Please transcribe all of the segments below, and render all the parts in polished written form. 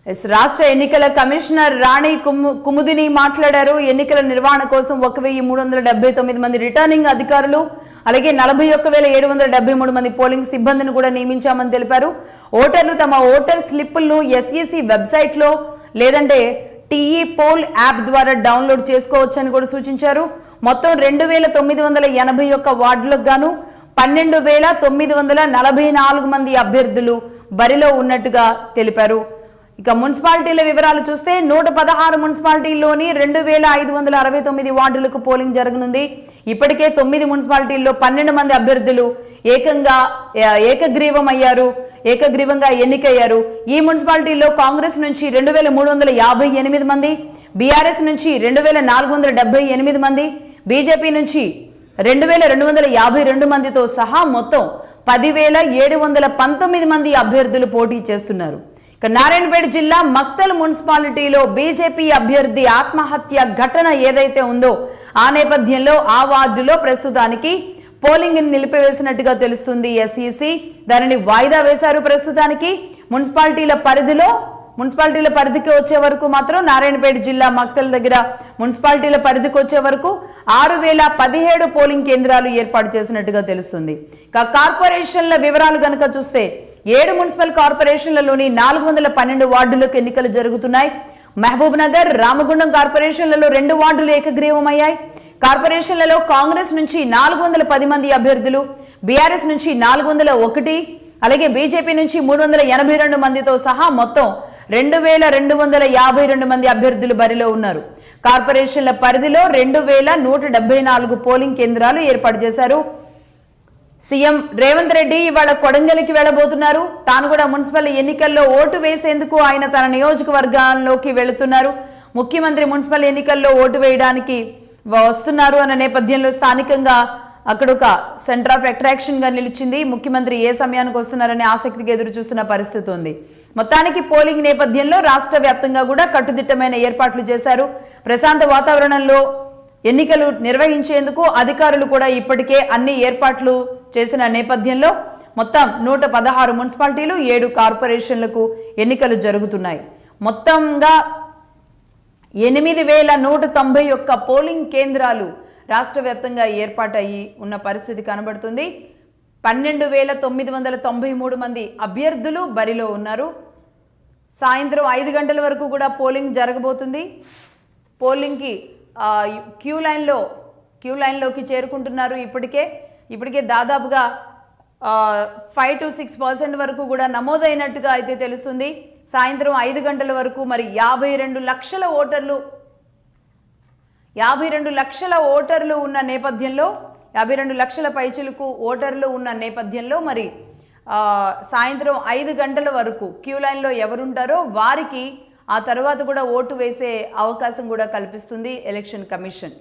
రాష్ట్ర ఎన్నికల కమిషనర్ రాణి కుముదిని మాట్లాడారు. ఎన్నికల నిర్వహణ కోసం 1379 మంది రిటర్నింగ్ అధికారులు అలాగే 41,773 మంది పోలింగ్ సిబ్బందిని కూడా నియమించామని తెలిపారు. ఓటర్లు తమ ఓటర్ స్లిప్పులను ఎస్ఈసి వెబ్సైట్ లో లేదంటే టీఈ పోల్ యాప్ ద్వారా డౌన్లోడ్ చేసుకోవచ్చని కూడా సూచించారు. మొత్తం 2,981 వార్డులకు గాను 12,944 మంది అభ్యర్థులు బరిలో ఉన్నట్టుగా తెలిపారు. ఇక మున్సిపాలిటీల వివరాలు చూస్తే 116 మున్సిపాలిటీల్లోని 2,569 వార్డులకు పోలింగ్ జరగనుంది. ఇప్పటికే 9 మున్సిపాలిటీల్లో 12 మంది అభ్యర్థులు ఏకగ్రీవంగా ఎన్నికయ్యారు. ఈ మున్సిపాలిటీల్లో కాంగ్రెస్ నుంచి 2,358 మంది, బీఆర్ఎస్ నుంచి 2,478 మంది, బీజేపీ నుంచి 2,252 మందితో సహా మొత్తం 10,719 మంది అభ్యర్థులు పోటీ చేస్తున్నారు. నారాయణపేట జిల్లా మక్తల్ మున్సిపాలిటీలో బీజేపీ అభ్యర్థి ఆత్మహత్య ఘటన ఏదైతే ఉందో ఆ నేపథ్యంలో ఆ వార్డులో ప్రస్తుతానికి పోలింగ్ నిలిపివేసినట్టుగా తెలుస్తుంది. ఎస్ఈసి దానిని వాయిదా వేశారు. ప్రస్తుతానికి మున్సిపాలిటీల పరిధికి వచ్చే వరకు మాత్రం నారాయణపేట జిల్లా మక్తల్ దగ్గర మున్సిపాలిటీల పరిధికి వచ్చే వరకు 6,017 పోలింగ్ కేంద్రాలు ఏర్పాటు చేసినట్టుగా తెలుస్తుంది. కార్పొరేషన్ల వివరాలు గనక చూస్తే 7 మున్సిపల్ కార్పొరేషన్లలోని 412 వార్డులకు ఎన్నికలు జరుగుతున్నాయి. మహబూబ్ నగర్, రామగుండం కార్పొరేషన్లలో 2 వార్డులు ఏకగ్రీవమయ్యాయి. కార్పొరేషన్లలో కాంగ్రెస్ నుంచి 410 మంది అభ్యర్థులు, బీఆర్ఎస్ నుంచి 401, అలాగే బీజేపీ నుంచి 382 మందితో సహా మొత్తం 2,252 మంది అభ్యర్థులు బరిలో ఉన్నారు. కార్పొరేషన్ల పరిధిలో 2,174 పోలింగ్ కేంద్రాలు ఏర్పాటు చేశారు. సీఎం రేవంత్ రెడ్డి ఇవాళ కొడంగల్కి వెళ్లబోతున్నారు. తాను కూడా మున్సిపల్ ఎన్నికల్లో ఓటు వేసేందుకు ఆయన తన నియోజకవర్గాల్లోకి వెళుతున్నారు. ముఖ్యమంత్రి మున్సిపల్ ఎన్నికల్లో ఓటు వేయడానికి వస్తున్నారు అన్న నేపథ్యంలో స్థానికంగా అక్కడ ఒక సెంటర్ ఆఫ్ అట్రాక్షన్ గా నిలిచింది. ముఖ్యమంత్రి ఏ సమయానికి వస్తున్నారనే ఆసక్తికి ఎదురు చూస్తున్న పరిస్థితి ఉంది. మొత్తానికి పోలింగ్ నేపథ్యంలో రాష్ట్ర వ్యాప్తంగా కూడా కట్టుదిట్టమైన ఏర్పాట్లు చేశారు. ప్రశాంత వాతావరణంలో ఎన్నికలు నిర్వహించేందుకు అధికారులు కూడా ఇప్పటికే అన్ని ఏర్పాట్లు చేసిన నేపథ్యంలో మొత్తం 116 మున్సిపాలిటీలు 7 కార్పొరేషన్లకు ఎన్నికలు జరుగుతున్నాయి. మొత్తంగా 8,191 పోలింగ్ కేంద్రాలు రాష్ట్ర వ్యాప్తంగా ఏర్పాటయ్యి ఉన్న పరిస్థితి కనబడుతుంది. 12,993 మంది అభ్యర్థులు బరిలో ఉన్నారు. సాయంత్రం 5 గంటల వరకు కూడా పోలింగ్ జరగబోతుంది. పోలింగ్కి క్యూ లైన్లోకి చేరుకుంటున్నారు. ఇప్పటికే దాదాపుగా 5 to 6% వరకు కూడా నమోదైనట్టుగా అయితే తెలుస్తుంది. సాయంత్రం 5 గంటల వరకు మరి 52 లక్షల ఓటర్లు ఉన్న నేపథ్యంలో 52 లక్షల పైచిలకు ఓటర్లు ఉన్న నేపథ్యంలో మరి సాయంత్రం 5 గంటల వరకు క్యూ లైన్లో ఎవరుంటారో వారికి ఆ తర్వాత కూడా ఓటు వేసే అవకాశం కూడా కల్పిస్తుంది ఎలక్షన్ కమిషన్.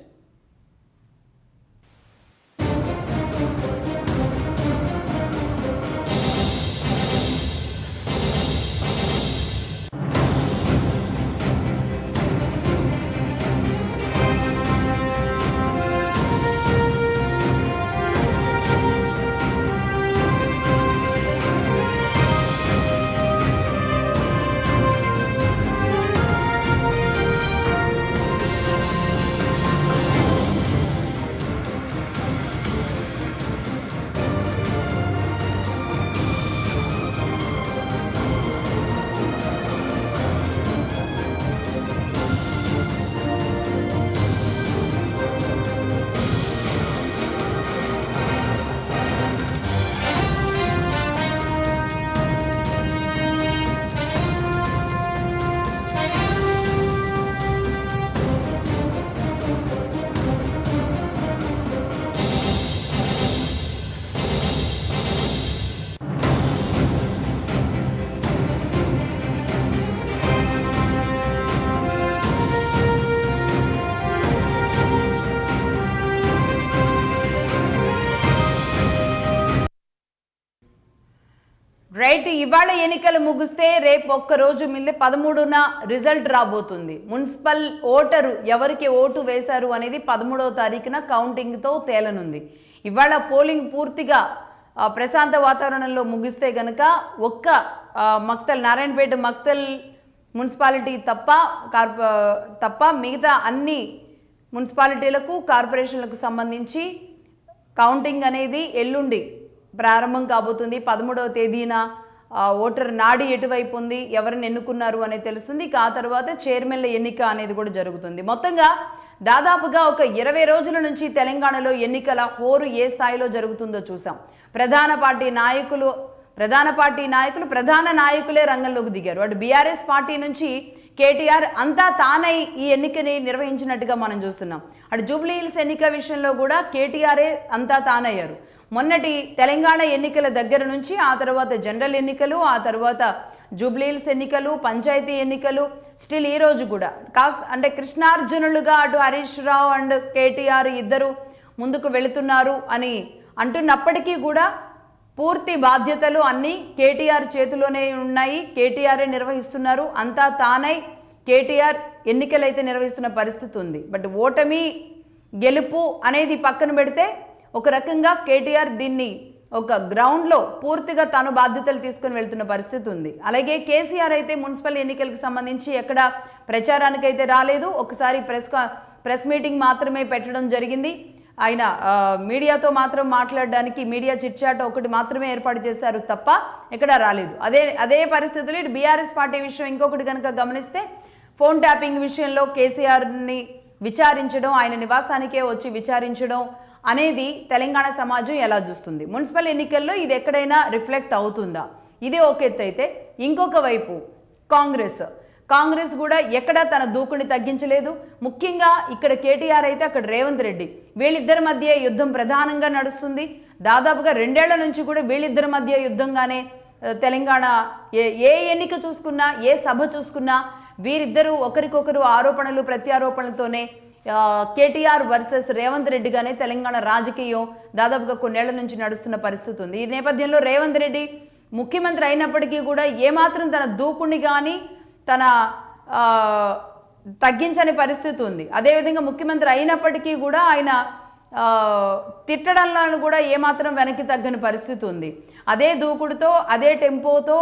రైట్, ఇవాళ ఎన్నికలు ముగిస్తే రేపు ఒక్కరోజు మిల్లి 13న రిజల్ట్ రాబోతుంది. మున్సిపల్ ఓటరు ఎవరికి ఓటు వేశారు అనేది 13వ తారీఖున కౌంటింగ్తో తేలనుంది. ఇవాళ పోలింగ్ పూర్తిగా ప్రశాంత వాతావరణంలో ముగిస్తే గనక ఒక్క నారాయణపేట మక్తల్ మున్సిపాలిటీ తప్ప మిగతా అన్ని మున్సిపాలిటీలకు కార్పొరేషన్లకు సంబంధించి కౌంటింగ్ అనేది ఎల్లుండి ప్రారంభం కాబోతుంది. 13వ తేదీన ఓటర్ నాడి ఎటువైపు ఉంది, ఎవరిని ఎన్నుకున్నారు అనేది తెలుస్తుంది. ఆ తర్వాత చైర్మన్ల ఎన్నిక అనేది కూడా జరుగుతుంది. మొత్తంగా దాదాపుగా ఒక 20 రోజుల నుంచి తెలంగాణలో ఎన్నికల హోరు ఏ స్థాయిలో జరుగుతుందో చూసాం. ప్రధాన నాయకులే రంగంలోకి దిగారు. అటు బీఆర్ఎస్ పార్టీ నుంచి కేటీఆర్ అంతా తానై ఈ ఎన్నికని నిర్వహించినట్టుగా మనం చూస్తున్నాం. అటు జూబ్లీ హిల్స్ ఎన్నిక విషయంలో కూడా కేటీఆరే అంతా తానయ్యారు. మొన్నటి తెలంగాణ ఎన్నికల దగ్గర నుంచి ఆ తర్వాత జనరల్ ఎన్నికలు, ఆ తర్వాత జూబ్లీ హిల్స్ ఎన్నికలు, పంచాయతీ ఎన్నికలు, స్టిల్ ఈ రోజు కూడా అంటే కృష్ణార్జునులుగా అటు హరీష్ రావు అండ్ కేటీఆర్ ఇద్దరు ముందుకు వెళుతున్నారు అని అంటున్నప్పటికీ కూడా పూర్తి బాధ్యతలు అన్నీ కేటీఆర్ చేతిలోనే ఉన్నాయి. కేటీఆరే నిర్వహిస్తున్నారు. అంతా తానై కేటీఆర్ ఎన్నికలైతే నిర్వహిస్తున్న పరిస్థితి ఉంది. బట్ ఓటమి గెలుపు అనేది పక్కన పెడితే ఒక రకంగా కేటీఆర్ దీన్ని ఒక గ్రౌండ్లో పూర్తిగా తాను బాధ్యతలు తీసుకుని వెళ్తున్న పరిస్థితి ఉంది. అలాగే కేసీఆర్ అయితే మున్సిపల్ ఎన్నికలకు సంబంధించి ఎక్కడ ప్రచారానికి అయితే రాలేదు. ఒకసారి ప్రెస్ మీటింగ్ మాత్రమే పెట్టడం జరిగింది. ఆయన మీడియాతో మాత్రం మాట్లాడడానికి మీడియా చిట్చాట్ ఒకటి మాత్రమే ఏర్పాటు చేశారు తప్ప ఎక్కడా రాలేదు. అదే పరిస్థితులు ఇటు బీఆర్ఎస్ పార్టీ విషయం ఇంకొకటి కనుక గమనిస్తే ఫోన్ ట్యాపింగ్ విషయంలో కేసీఆర్ని విచారించడం, ఆయన నివాసానికే వచ్చి విచారించడం అనేది తెలంగాణ సమాజం ఎలా చూస్తుంది? మున్సిపల్ ఎన్నికల్లో ఇది ఎక్కడైనా రిఫ్లెక్ట్ అవుతుందా? ఇదే ఒక ఎత్తు అయితే, ఇంకొక వైపు కాంగ్రెస్ కూడా ఎక్కడ తన దూకుని తగ్గించలేదు. ముఖ్యంగా ఇక్కడ కేటీఆర్ అయితే అక్కడ రేవంత్ రెడ్డి, వీళ్ళిద్దరి మధ్య యుద్ధం ప్రధానంగా నడుస్తుంది. దాదాపుగా 2 ఏళ్ల నుంచి కూడా వీళ్ళిద్దరి మధ్య యుద్ధంగానే తెలంగాణ ఏ ఎన్నిక చూసుకున్నా, ఏ సభ చూసుకున్నా వీరిద్దరూ ఒకరికొకరు ఆరోపణలు ప్రత్యారోపణలతోనే కేటీఆర్ వర్సెస్ రేవంత్ రెడ్డిగానే తెలంగాణ రాజకీయం దాదాపుగా కొన్నేళ్ల నుంచి నడుస్తున్న పరిస్థితి ఉంది. ఈ నేపథ్యంలో రేవంత్ రెడ్డి ముఖ్యమంత్రి అయినప్పటికీ కూడా ఏమాత్రం తన దూకుని కానీ తన తగ్గించని పరిస్థితి ఉంది. అదేవిధంగా ముఖ్యమంత్రి అయినప్పటికీ కూడా ఆయన తిట్టడంలో కూడా ఏమాత్రం వెనక్కి తగ్గని పరిస్థితి ఉంది. అదే దూకుడుతో, అదే టెంపోతో